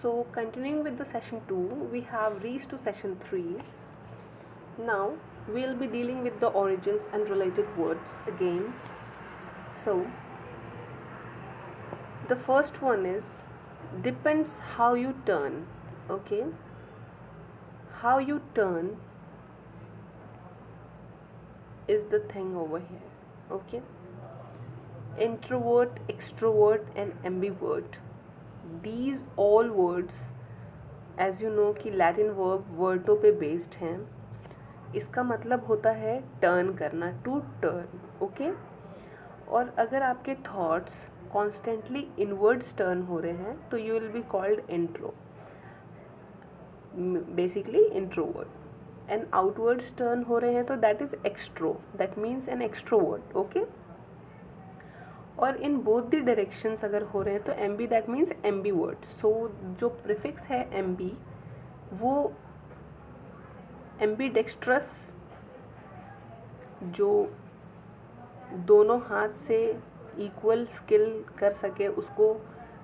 So continuing with the session 2, we have reached to session 3. Now we'll be dealing with the origins and related words again. So the first one is depends how you turn. Okay, how you turn is the thing over here. Okay, introvert, extrovert and ambivert, these all words as you know कि Latin verb verto पे based हैं. इसका मतलब होता है turn करना, to turn. Okay, और अगर आपके थॉट्स कॉन्स्टेंटली इनवर्ड्स टर्न हो रहे हैं तो you will be called intro, basically introvert. And outwards turn हो रहे हैं तो that is extero, that means an extrovert. Okay, और इन बोथ द डायरेक्शंस अगर हो रहे हैं तो M B that means ambivert. So जो प्रिफिक्स है एम बी वो एम्बीडेक्स्ट्रस, जो दोनों हाथ से इक्वल स्किल कर सके उसको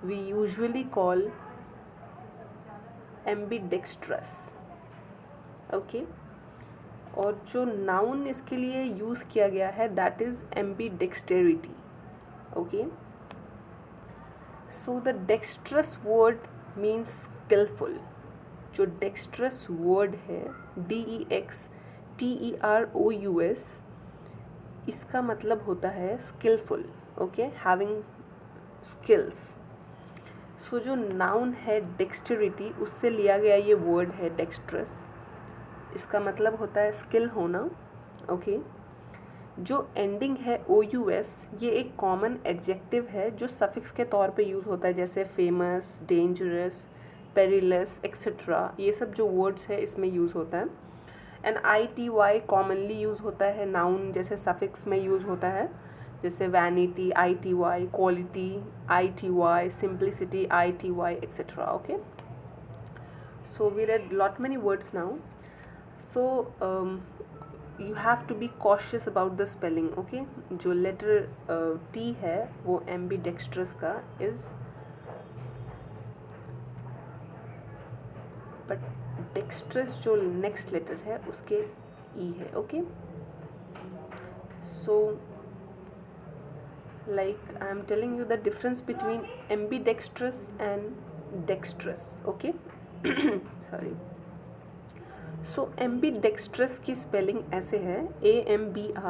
we usually call ambidextrous. Okay, और जो नाउन इसके लिए यूज़ किया गया है that is ambidexterity. Okay, so the dexterous word means skillful. जो dexterous word है DEXTEROUS, इसका मतलब होता है skillful. Okay, having skills. so जो noun है dexterity उससे लिया गया ये word है dexterous. इसका मतलब होता है skill होना. Okay, जो एंडिंग है OUS ये एक कॉमन एडजेक्टिव है जो सफिक्स के तौर पे यूज़ होता है, जैसे फेमस, डेंजरस, पेरिलस एक्सेट्रा. ये सब जो वर्ड्स है इसमें यूज़ होता है. एंड ITY कॉमनली यूज़ होता है नाउन जैसे सफिक्स में यूज़ होता है, जैसे vanity ITY, quality ITY, simplicity ITY etcetera. Okay, so we read lot many words now. So you have to be cautious about the spelling. okay, जो letter T है वो ambidextrous का is, but dexterous जो next letter है उसके E है. Okay, so like I am telling you the difference between ambidextrous and dexterous. okay sorry. So ambidextrous की spelling ऐसे है AMBIDEXTROUS.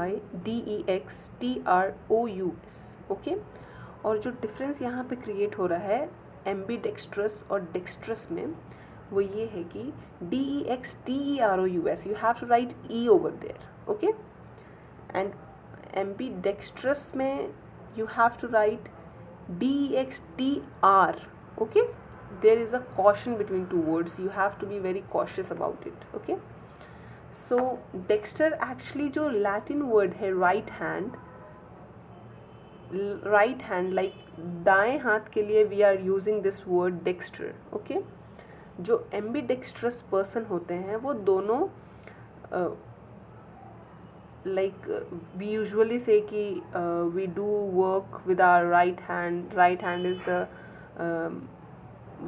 ओके, और जो डिफरेंस यहाँ पे क्रिएट हो रहा है एम्बीडेक्स्ट्रस और डेक्स्ट्रस में वो ये है कि DEXTEROUS you have to write E over there. Okay, and ambidextrous में you have to write DEXTR. Okay, there is a caution between two words, you have to be very cautious about it. okay, so dexter actually जो latin word है right hand, like दाएं हाथ के लिए we are using this word dexter. okay, जो ambidextrous person होते हैं वो दोनों like we usually say कि we do work with our right hand is the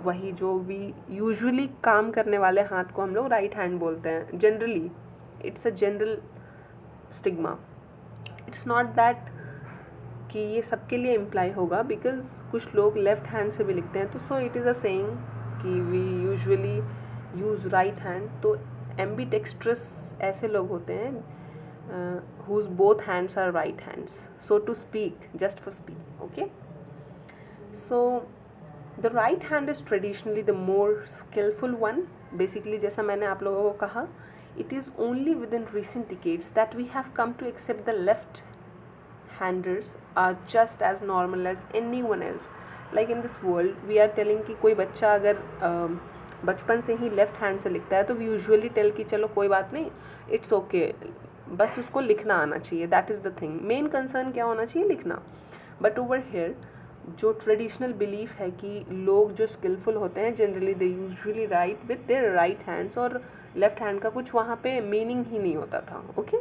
वही जो वी यूजुअली काम करने वाले हाथ को हम लोग राइट हैंड बोलते हैं generally. It's a general stigma. It's not that कि ये सबके लिए इम्प्लाई होगा बिकॉज कुछ लोग लेफ्ट हैंड से भी लिखते हैं, तो so it is a saying कि we usually use right hand. तो एम्बीडेक्स्ट्रस ऐसे लोग होते हैं whose both hands are right hands, so to speak, just for speak. okay, so the right hand is traditionally the more skillful one. basically जैसा मैंने आप लोगों को कहा, it is only within recent decades that we have come to accept the left handers are just as normal as anyone else. like in this world we are telling कि कोई बच्चा अगर बचपन से ही लेफ्ट हैंड से लिखता है तो we usually tell कि चलो कोई बात नहीं, it's okay, बस उसको लिखना आना चाहिए. that is the thing, main concern क्या होना चाहिए, लिखना. but over here जो ट्रेडिशनल बिलीफ है कि लोग जो स्किलफुल होते हैं generally they usually write with their right hands, और लेफ्ट हैंड का कुछ वहाँ पे मीनिंग ही नहीं होता था. Okay,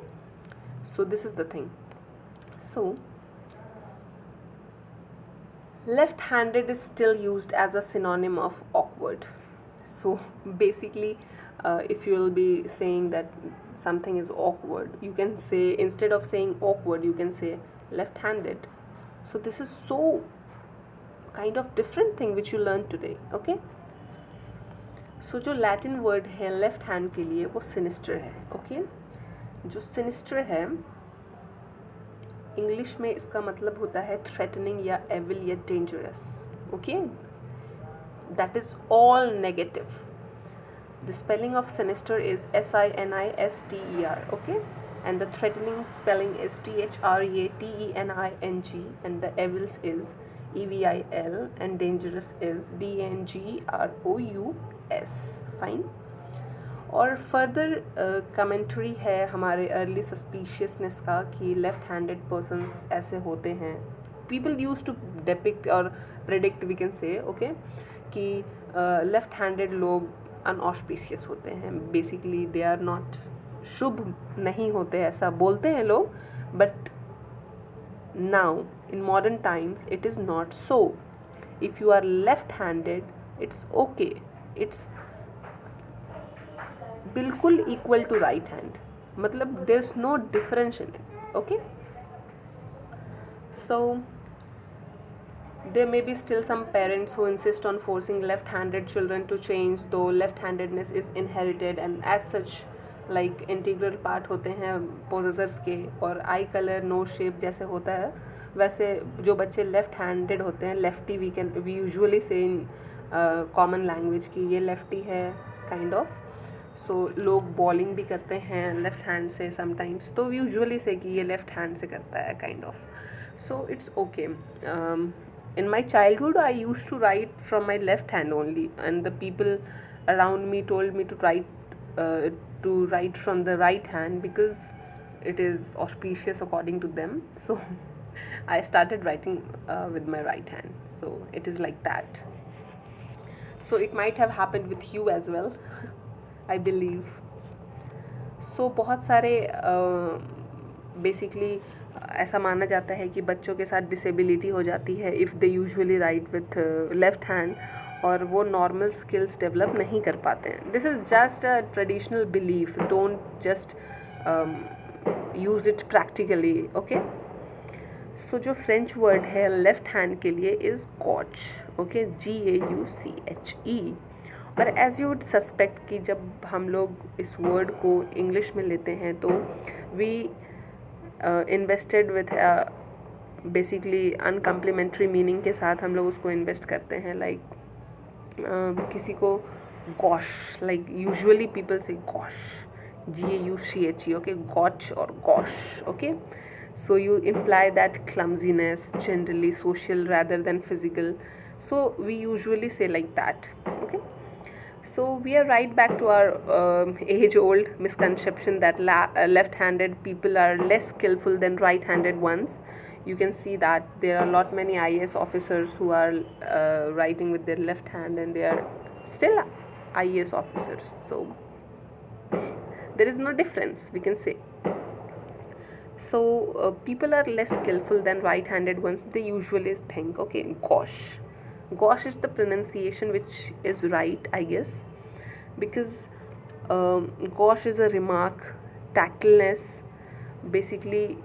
so this is the thing. So left handed is still used as a synonym of awkward. awkward. So basically, if you'll be saying that something is awkward, you can say, instead of saying awkward, you can say left-handed. So this is so kind of different thing which you learned today. Okay, सो जो Latin word है left hand के लिए वो sinister है. Okay, जो sinister है English में इसका मतलब होता है थ्रेटनिंग या एविल या dangerous. Okay, that is all negative. The spelling of sinister is SINISTER. Okay, and the threatening spelling is THREATENING, and the evils is EVIL, and dangerous is DANGEROUS. Fine. और further commentary है हमारे early suspiciousness का कि left handed persons ऐसे होते हैं. People use to depict और predict, we can say, okay, कि लेफ्ट हैंडेड लोग अनऑस्पिशियस होते हैं. बेसिकली दे आर नॉट, शुभ नहीं होते ऐसा बोलते हैं लोग. But now in modern times it is not so. If you are left handed it's okay, it's बिल्कुल इक्वल टू राइट हैंड. मतलब there is no difference in it. Okay, so there may be still some parents who insist on forcing left-handed children to change, though left-handedness is inherited and as such like integral part होते हैं possessors के. और आई colour no shape जैसे होता है वैसे जो बच्चे लेफ्ट हैंडेड होते हैं, लेफ्टी, वी यूजुअली से इन कॉमन लैंग्वेज की ये लेफ्टी है काइंड ऑफ. सो लोग बॉलिंग भी करते हैं लेफ्ट हैंड से समटाइम्स, तो यूजुअली से कि ये लेफ्ट हैंड से करता है kind of. So it's okay. In my childhood, I used to write from my left hand only, and the people around me told me to write from the right hand because it is auspicious according to them. So I started writing with my right hand. So it is like that. So it might have happened with you as well, I believe. So बहुत सारे basically ऐसा माना जाता है कि बच्चों के साथ डिसेबिलिटी हो जाती है if they usually write with left hand, और वो नॉर्मल स्किल्स डेवलप नहीं कर पाते हैं. This is just a traditional belief, don't just use it practically. Okay, so जो फ्रेंच वर्ड है लेफ्ट हैंड के लिए इज़ गॉच. Okay, GAUCHE. और एज यू वुड सस्पेक्ट कि जब हम लोग इस वर्ड को इंग्लिश में लेते हैं तो we invested with basically uncomplimentary meaning के साथ हम लोग उसको इन्वेस्ट करते हैं. लाइक किसी को गॉश, लाइक यूजुअली पीपल से गॉश, GAUCHE. ओके, गॉच और gosh. Okay, so you imply that clumsiness, generally social rather than physical. So we usually say like that. Okay, so we are right back to our age-old misconception that left-handed people are less skillful than right-handed ones. You can see that there are a lot many IAS officers who are writing with their left hand and they are still IAS officers. So there is no difference, we can say. So people are less skillful than right-handed ones. They usually think, okay, gosh. Gosh is the pronunciation which is right, I guess, because gosh is a remark, tactfulness. Basically,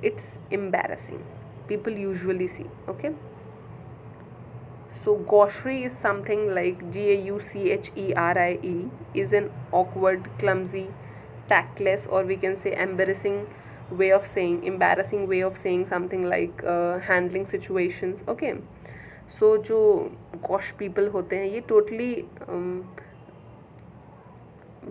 it's embarrassing. People usually see, okay. So gaucherie is something like GAUCHERIE, is an awkward, clumsy, tactless, or we can say embarrassing way of saying something like handling situations. Okay, so जो gosh people होते हैं ये totally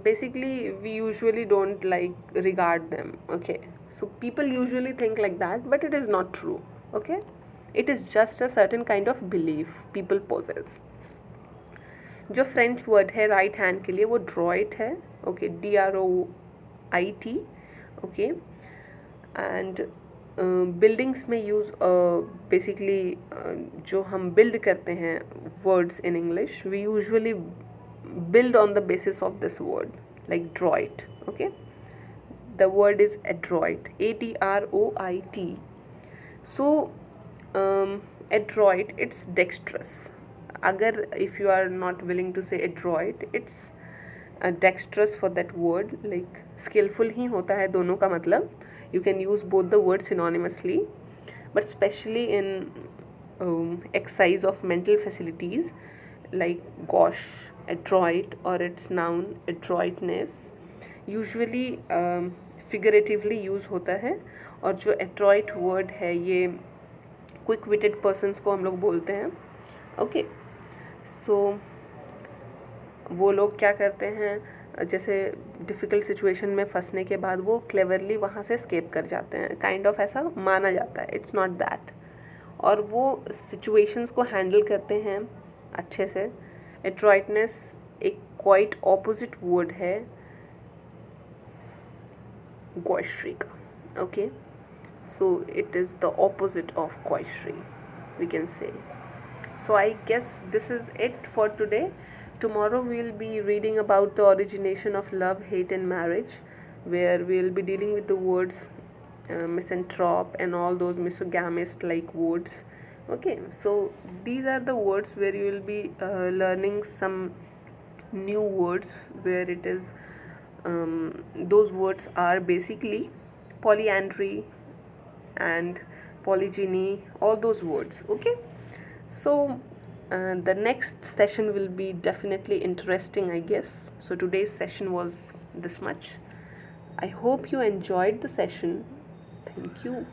basically we usually don't like regard them. Okay, so people usually think like that, but it is not true. Okay, it is just a certain kind of belief people possess. जो French word है right hand के लिए वो droit है. Okay, DROIT. Okay, and buildings में use basically जो हम build करते हैं words in English, we usually build on the basis of this word, like droit. Okay, the word is adroit, ADROIT. So adroit, it's dexterous. agar if you are not willing to say adroit, it's dexterous for that word, like skillful ही होता है दोनों का मतलब. You can use both the words synonymously, but especially in exercise of mental facilities like gosh, adroit, or its noun adroitness usually figuratively use होता है. और जो adroit word है ये क्विक विटेड पर्सनस को हम लोग बोलते हैं. ओके, सो वो लोग क्या करते हैं, जैसे डिफ़िकल्ट सिचुएशन में फंसने के बाद वो क्लेवरली वहाँ से स्केप कर जाते हैं, काइंड ऑफ ऐसा माना जाता है. It's not that. और वो सिचुएशंस को हैंडल करते हैं अच्छे से. एड्रॉइटनेस एक क्वाइट ऑपोजिट वर्ड है गॉइस्ट्री का. Okay, so it is the opposite of coistry, we can say. So I guess this is it for today. Tomorrow we'll be reading about the origination of love, hate and marriage, where we'll be dealing with the words misanthrope and all those misogamist like words. Okay, so these are the words where you will be learning some new words, where it is those words are basically polyandry and polygyny, all those words. Okay, so the next session will be definitely interesting, I guess. So today's session was this much. I hope you enjoyed the session. Thank you.